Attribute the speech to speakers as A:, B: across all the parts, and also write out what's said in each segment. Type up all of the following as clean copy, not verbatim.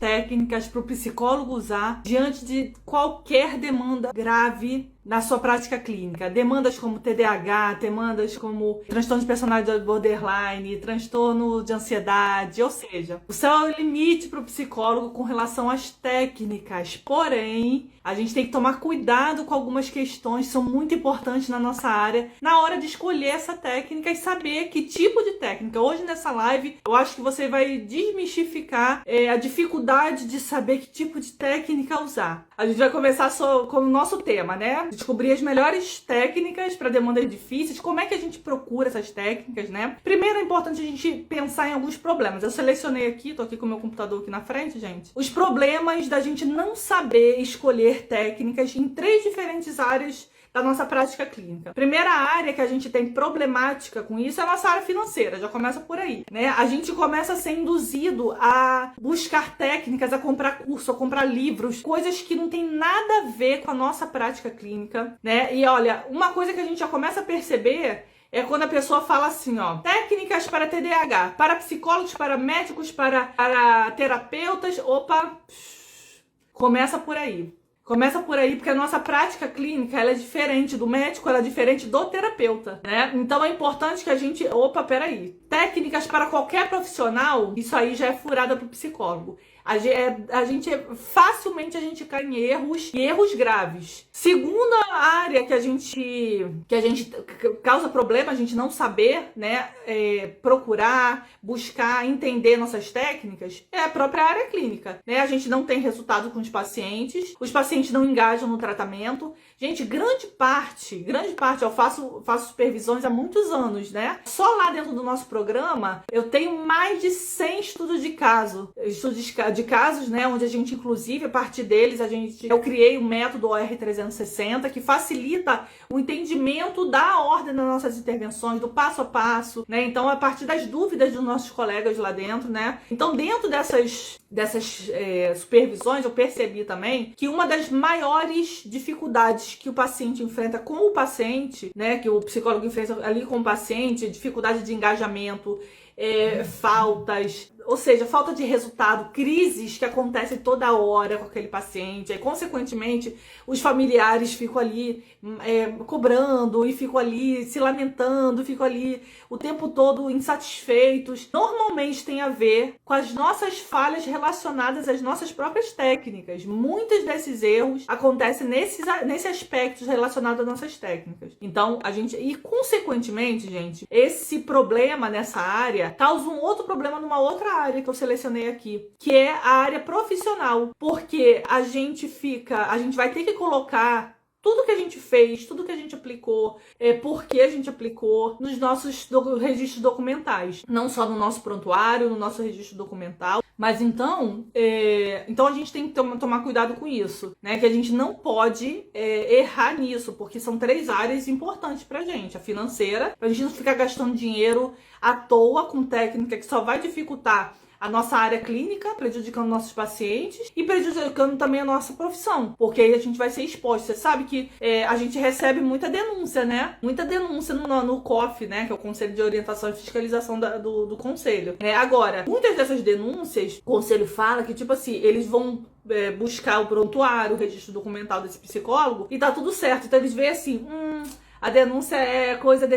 A: técnicas para o psicólogo usar diante de qualquer demanda grave na sua prática clínica. Demandas como TDAH, demandas como transtorno de personalidade borderline, transtorno de ansiedade, ou seja, o céu é o limite para o psicólogo com relação às técnicas. Porém, a gente tem que tomar cuidado com algumas questões que são muito importantes na nossa área na hora de escolher essa técnica e saber que tipo de técnica. Hoje nessa live, eu acho que você vai desmistificar a dificuldade de saber que tipo de técnica usar. A gente vai começar com o nosso tema, né? Descobrir as melhores técnicas para demandas difíceis, como é que a gente procura essas técnicas, né? Primeiro é importante a gente pensar em alguns problemas. Eu selecionei aqui, tô aqui com o meu computador aqui na frente, gente. Os problemas da gente não saber escolher técnicas em 3 diferentes áreas da nossa prática clínica. Primeira área que a gente tem problemática com isso é a nossa área financeira, já começa por aí, né? A gente começa a ser induzido a buscar técnicas, a comprar curso, a comprar livros, coisas que não tem nada a ver com a nossa prática clínica, né? E olha, uma coisa que a gente já começa a perceber é quando a pessoa fala assim, ó, técnicas para TDAH, para psicólogos, para médicos, para terapeutas, opa, começa por aí. Começa por aí, porque a nossa prática clínica, ela é diferente do médico, ela é diferente do terapeuta, né? Então é importante que a gente... Opa, peraí. Técnicas para qualquer profissional, isso aí já é furada pro psicólogo. Facilmente a gente cai em erros, e erros graves. Segunda área que a gente causa problema, a gente não saber, né, procurar, buscar, entender nossas técnicas, é a própria área clínica, né? A gente não tem resultado com os pacientes não engajam no tratamento. Gente, grande parte, eu faço supervisões há muitos anos, né? Só lá dentro do nosso programa, eu tenho mais de 100 estudos de casos, né? Onde a gente, inclusive, a partir deles, eu criei o método OR360, que facilita o entendimento da ordem das nossas intervenções, do passo a passo, né? Então, a partir das dúvidas dos nossos colegas lá dentro, né? Então, dentro dessas supervisões, eu percebi também que uma das maiores dificuldades que o paciente enfrenta com o paciente, né, que o psicólogo enfrenta ali com o paciente, dificuldade de engajamento, faltas, ou seja, falta de resultado, crises que acontecem toda hora com aquele paciente, aí consequentemente os familiares ficam ali cobrando e ficam ali se lamentando, ficam ali o tempo todo insatisfeitos. Normalmente tem a ver com as nossas falhas relacionadas às nossas próprias técnicas. Muitos desses erros acontecem nesses aspectos relacionados às nossas técnicas. Então, e consequentemente, gente, esse problema nessa área causa um outro problema numa outra área que eu selecionei aqui, que é a área profissional, porque a gente vai ter que colocar tudo que a gente fez, tudo que a gente aplicou, por que a gente aplicou nos nossos registros documentais, não só no nosso prontuário, no nosso registro documental, mas então a gente tem que tomar cuidado com isso, né? Que a gente não pode errar nisso, porque são 3 áreas importantes pra gente. A financeira, pra gente não ficar gastando dinheiro à toa com técnica que só vai dificultar a nossa área clínica, prejudicando nossos pacientes e prejudicando também a nossa profissão, porque aí a gente vai ser exposto. Você sabe que a gente recebe muita denúncia, né? Muita denúncia no COF, né? Que é o Conselho de Orientação e Fiscalização do Conselho. Agora, muitas dessas denúncias, o Conselho fala que, tipo assim, eles vão buscar o prontuário, o registro documental desse psicólogo e tá tudo certo. Então eles veem assim, a denúncia é coisa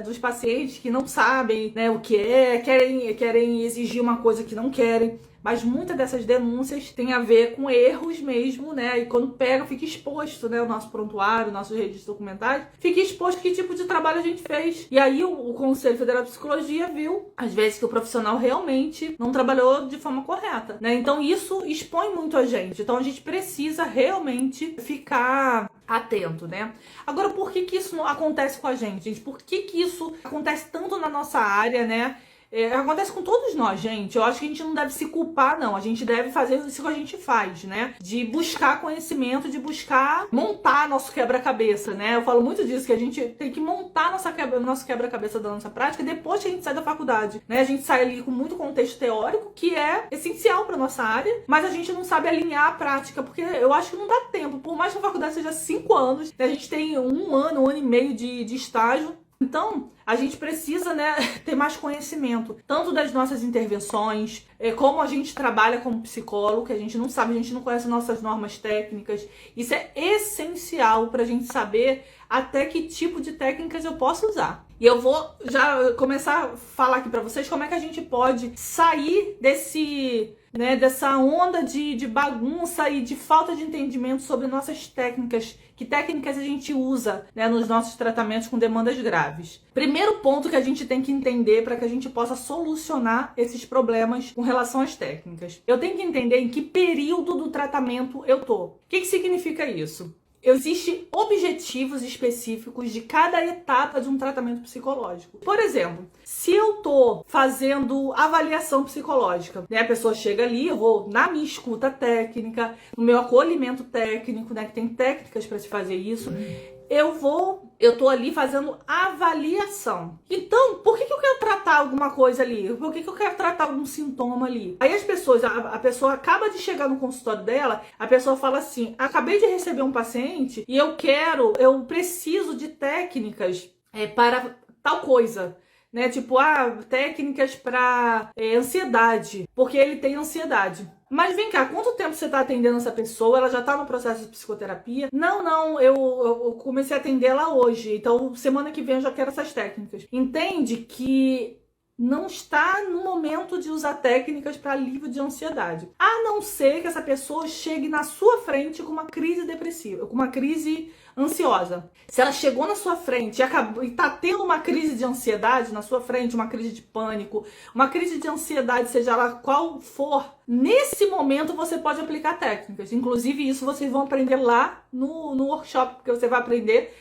A: dos pacientes que não sabem, né, o que querem exigir uma coisa que não querem. Mas muitas dessas denúncias têm a ver com erros mesmo, né? E quando fica exposto, né, o nosso prontuário, o nosso registro documentário, fica exposto que tipo de trabalho a gente fez. E aí o Conselho Federal de Psicologia viu, às vezes, que o profissional realmente não trabalhou de forma correta, né? Então isso expõe muito a gente. Então a gente precisa realmente ficar atento, né? Agora, por que isso não acontece com a gente? Por que isso acontece tanto na nossa área, né? Acontece com todos nós, gente. Eu acho que a gente não deve se culpar, não. A gente deve fazer isso que a gente faz, né? De buscar conhecimento, de buscar montar nosso quebra-cabeça, né? Eu falo muito disso, que a gente tem que montar nosso quebra-cabeça da nossa prática depois que a gente sai da faculdade, né? A gente sai ali com muito contexto teórico, que é essencial para nossa área, mas a gente não sabe alinhar a prática, porque eu acho que não dá tempo. Por mais que a faculdade seja 5 anos, a gente tem 1 ano e meio de estágio, Então, a gente precisa, né, ter mais conhecimento, tanto das nossas intervenções, como a gente trabalha como psicólogo, que a gente não sabe, a gente não conhece nossas normas técnicas. Isso é essencial para a gente saber até que tipo de técnicas eu posso usar. E eu vou já começar a falar aqui para vocês como é que a gente pode sair dessa onda de bagunça e de falta de entendimento sobre nossas técnicas. Que técnicas a gente usa, né, nos nossos tratamentos com demandas graves. Primeiro ponto que a gente tem que entender para que a gente possa solucionar esses problemas com relação às técnicas. Eu tenho que entender em que período do tratamento eu tô. O que significa isso? Existem objetivos específicos de cada etapa de um tratamento psicológico. Por exemplo, se eu tô fazendo avaliação psicológica, né, a pessoa chega ali, eu vou na minha escuta técnica, no meu acolhimento técnico, né, que tem técnicas para se fazer isso, eu tô ali fazendo avaliação. Então, por que eu quero tratar alguma coisa ali? Por que eu quero tratar algum sintoma ali? Aí as pessoas, a pessoa acaba de chegar no consultório dela, a pessoa fala assim, acabei de receber um paciente e eu preciso de técnicas para tal coisa. Né? Tipo, técnicas para ansiedade, porque ele tem ansiedade. Mas vem cá, quanto tempo você está atendendo essa pessoa? Ela já está no processo de psicoterapia? Não, eu comecei a atender ela hoje, então semana que vem eu já quero essas técnicas. Entende que não está no momento de usar técnicas para alívio de ansiedade. A não ser que essa pessoa chegue na sua frente com uma crise depressiva, com uma crise ansiosa. Se ela chegou na sua frente e está tendo uma crise de ansiedade na sua frente, uma crise de pânico, uma crise de ansiedade, seja ela qual for, nesse momento você pode aplicar técnicas. Inclusive isso vocês vão aprender lá no workshop, porque você vai aprender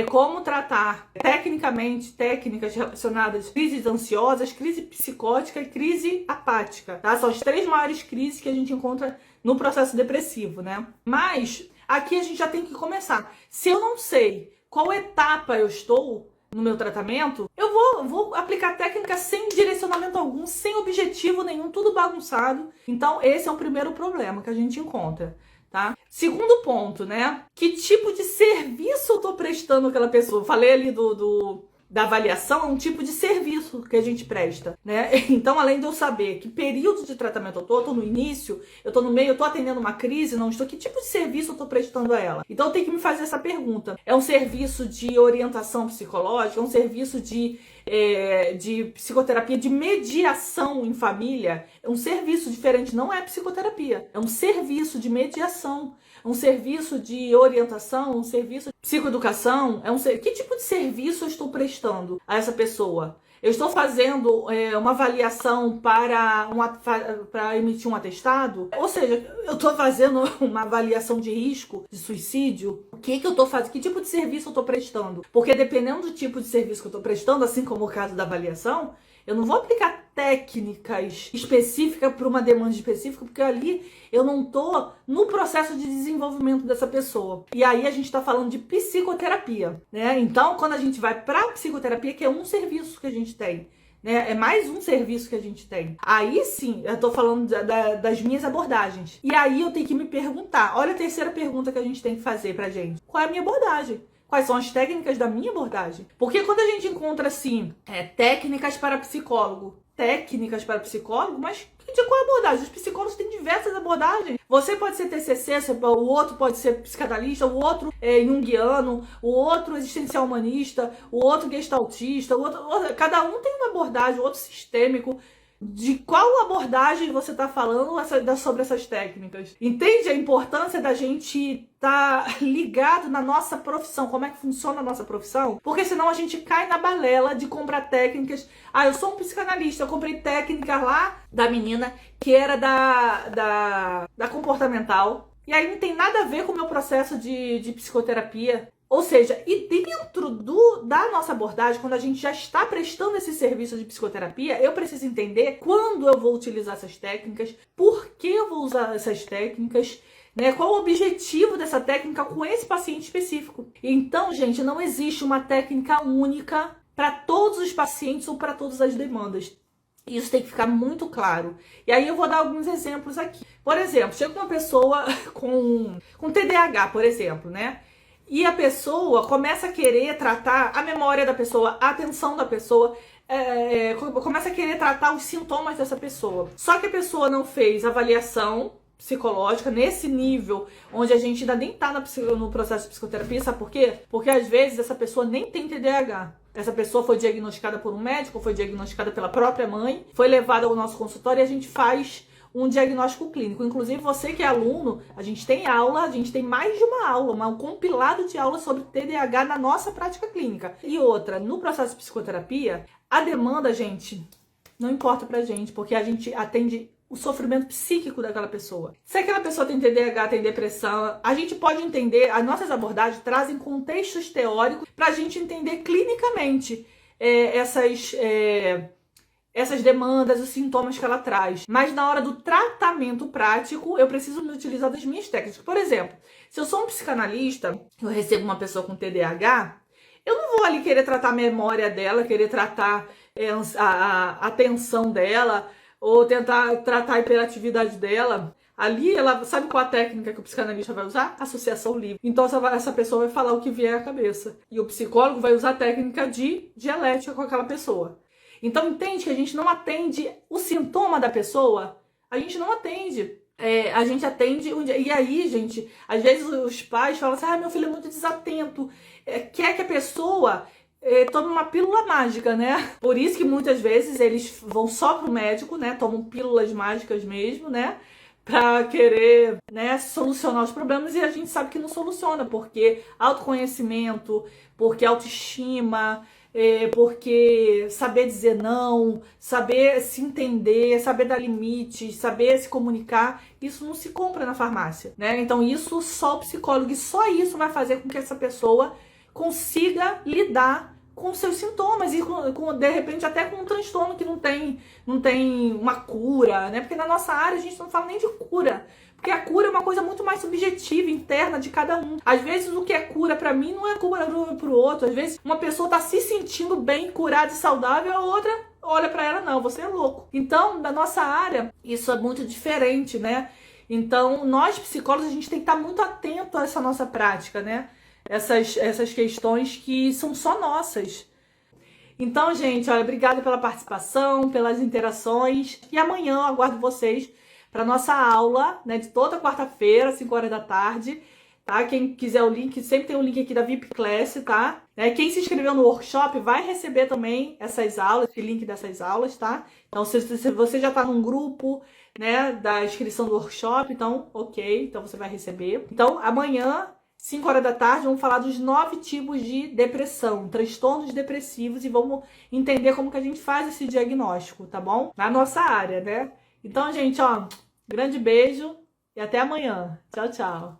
A: como tratar tecnicamente técnicas relacionadas a crises ansiosas, crise psicótica e crise apática, tá? São as 3 maiores crises que a gente encontra no processo depressivo, né? Mas aqui a gente já tem que começar. Se eu não sei qual etapa eu estou no meu tratamento, eu vou aplicar técnica sem direcionamento algum, sem objetivo nenhum, tudo bagunçado. Então esse é o primeiro problema que a gente encontra. Tá? Segundo ponto, né? Que tipo de serviço eu tô prestando àquela pessoa? Eu falei ali da avaliação, é um tipo de serviço que a gente presta, né? Então, além de eu saber que período de tratamento eu tô no início, eu tô no meio, eu tô atendendo uma crise, não estou, que tipo de serviço eu tô prestando a ela? Então, eu tenho que me fazer essa pergunta. É um serviço de orientação psicológica? É um serviço de psicoterapia, de mediação em família? É um serviço diferente, não é psicoterapia, é um serviço de mediação, um serviço de orientação, um serviço de psicoeducação. Que tipo de serviço eu estou prestando a essa pessoa? Eu estou fazendo uma avaliação para emitir um atestado? Ou seja, eu estou fazendo uma avaliação de risco de suicídio? O que eu estou fazendo? Que tipo de serviço eu estou prestando? Porque dependendo do tipo de serviço que eu estou prestando, assim como o caso da avaliação, eu não vou aplicar técnicas específicas para uma demanda específica, porque ali eu não estou no processo de desenvolvimento dessa pessoa. E aí a gente está falando de psicoterapia, né? Então, quando a gente vai para a psicoterapia, que é um serviço que a gente tem, né? É mais um serviço que a gente tem. Aí sim, eu tô falando das minhas abordagens. E aí eu tenho que me perguntar, olha a terceira pergunta que a gente tem que fazer pra gente. Qual é a minha abordagem? Quais são as técnicas da minha abordagem? Porque quando a gente encontra, assim, técnicas para psicólogo, mas de qual abordagem? Os psicólogos têm diversas abordagens. Você pode ser TCC, o outro pode ser psicanalista, o outro é junguiano, o outro existencial humanista, o outro gestaltista, cada um tem uma abordagem, o outro sistêmico. De qual abordagem você está falando sobre essas técnicas? Entende a importância da gente estar ligado na nossa profissão, como é que funciona a nossa profissão? Porque senão a gente cai na balela de comprar técnicas. Eu sou um psicanalista, eu comprei técnica lá da menina que era da comportamental. E aí não tem nada a ver com o meu processo de psicoterapia. Ou seja, e dentro da nossa abordagem, quando a gente já está prestando esse serviço de psicoterapia, eu preciso entender quando eu vou utilizar essas técnicas, por que eu vou usar essas técnicas, né? Qual o objetivo dessa técnica com esse paciente específico. Então, gente, não existe uma técnica única para todos os pacientes ou para todas as demandas. Isso tem que ficar muito claro. E aí eu vou dar alguns exemplos aqui. Por exemplo, chega uma pessoa com TDAH, por exemplo, né? E a pessoa começa a querer tratar a memória da pessoa, a atenção da pessoa, começa a querer tratar os sintomas dessa pessoa. Só que a pessoa não fez avaliação psicológica nesse nível, onde a gente ainda nem tá no processo de psicoterapia, sabe por quê? Porque às vezes essa pessoa nem tem TDAH. Essa pessoa foi diagnosticada por um médico, foi diagnosticada pela própria mãe, foi levada ao nosso consultório e a gente faz um diagnóstico clínico. Inclusive, você que é aluno, a gente tem aula, a gente tem mais de uma aula, um compilado de aulas sobre TDAH na nossa prática clínica. E outra, no processo de psicoterapia, a demanda, gente, não importa pra gente, porque a gente atende o sofrimento psíquico daquela pessoa. Se aquela pessoa tem TDAH, tem depressão, a gente pode entender, as nossas abordagens trazem contextos teóricos pra gente entender clinicamente essas demandas, os sintomas que ela traz. Mas na hora do tratamento prático, eu preciso me utilizar das minhas técnicas. Por exemplo, se eu sou um psicanalista, eu recebo uma pessoa com TDAH, eu não vou ali querer tratar a memória dela, querer tratar a atenção dela, ou tentar tratar a hiperatividade dela. Ali, ela sabe qual a técnica que o psicanalista vai usar? Associação livre. Então, essa pessoa vai falar o que vier à cabeça. E o psicólogo vai usar a técnica de dialética com aquela pessoa. Então, entende que a gente não atende o sintoma da pessoa? A gente não atende. A gente atende... E aí, gente, às vezes os pais falam assim, meu filho é muito desatento. Quer que a pessoa... toma uma pílula mágica, né? Por isso que muitas vezes eles vão só pro médico, né? Tomam pílulas mágicas mesmo, né? Pra querer, né, solucionar os problemas, e a gente sabe que não soluciona, porque autoconhecimento, porque autoestima, porque saber dizer não, saber se entender, saber dar limites, saber se comunicar, isso não se compra na farmácia, né? Então isso só o psicólogo, e só isso vai fazer com que essa pessoa consiga lidar com seus sintomas e de repente até com um transtorno que não tem uma cura, né? Porque na nossa área a gente não fala nem de cura, porque a cura é uma coisa muito mais subjetiva, interna de cada um. Às vezes o que é cura pra mim não é cura pro outro. Às vezes uma pessoa tá se sentindo bem, curada e saudável, a outra olha pra ela, não, você é louco. Então, na nossa área, isso é muito diferente, né? Então, nós psicólogos, a gente tem que estar muito atento a essa nossa prática, né? Essas questões que são só nossas. Então, gente, olha, obrigada pela participação, pelas interações. E amanhã eu aguardo vocês para nossa aula, né, de toda quarta-feira, 5 horas da tarde, tá? Quem quiser o link, sempre tem o link aqui da VIP Class, tá? Quem se inscreveu no workshop vai receber também essas aulas, esse link dessas aulas, tá? Então, se você já tá num grupo, né, da inscrição do workshop, então, ok, então você vai receber. Então, amanhã, 5 horas da tarde, vamos falar dos 9 tipos de depressão, transtornos depressivos, e vamos entender como que a gente faz esse diagnóstico, tá bom? Na nossa área, né? Então, gente, ó, grande beijo e até amanhã. Tchau, tchau.